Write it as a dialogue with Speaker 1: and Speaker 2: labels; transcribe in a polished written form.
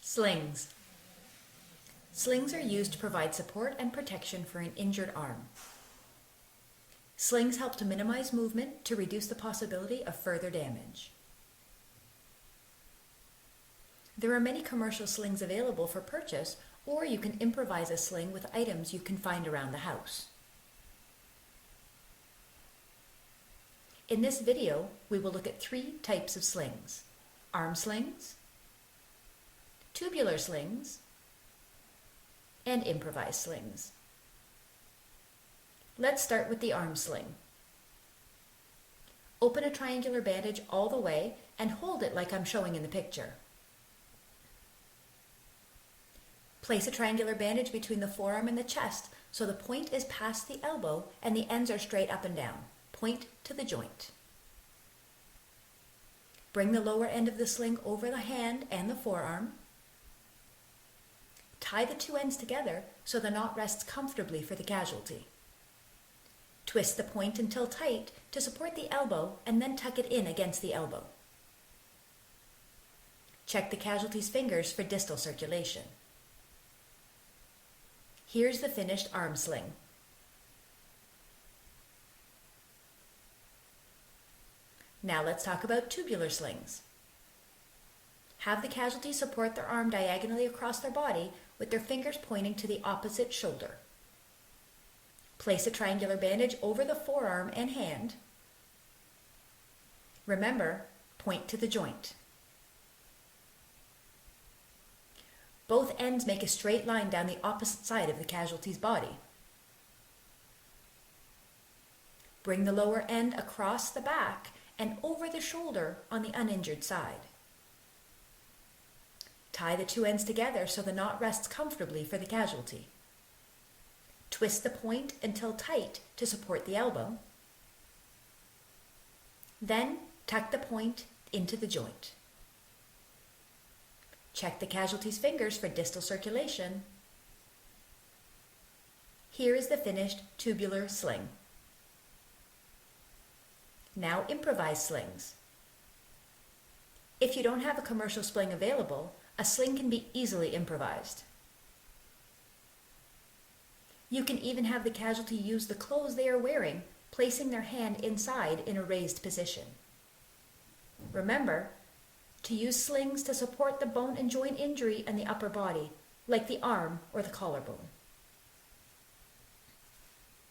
Speaker 1: Slings. Slings are used to provide support and protection for an injured arm. Slings help to minimize movement to reduce the possibility of further damage. There are many commercial slings available for purchase, or you can improvise a sling with items you can find around the house. In this video, we will look at 3 types of slings: arm slings, tubular slings, and improvised slings. Let's start with the arm sling. Open a triangular bandage all the way and hold it like I'm showing in the picture. Place a triangular bandage between the forearm and the chest so the point is past the elbow and the ends are straight up and down. Point to the joint. Bring the lower end of the sling over the hand and the forearm. Tie the 2 ends together so the knot rests comfortably for the casualty. Twist the point until tight to support the elbow and then tuck it in against the elbow. Check the casualty's fingers for distal circulation. Here's the finished arm sling. Now let's talk about tubular slings. Have the casualty support their arm diagonally across their body with their fingers pointing to the opposite shoulder. Place a triangular bandage over the forearm and hand. Remember, point to the joint. Both ends make a straight line down the opposite side of the casualty's body. Bring the lower end across the back and over the shoulder on the uninjured side. Tie the 2 ends together so the knot rests comfortably for the casualty. Twist the point until tight to support the elbow. Then tuck the point into the joint. Check the casualty's fingers for distal circulation. Here is the finished tubular sling. Now improvise slings. If you don't have a commercial sling available, a sling can be easily improvised. You can even have the casualty use the clothes they are wearing, placing their hand inside in a raised position. Remember to use slings to support the bone and joint injury in the upper body, like the arm or the collarbone.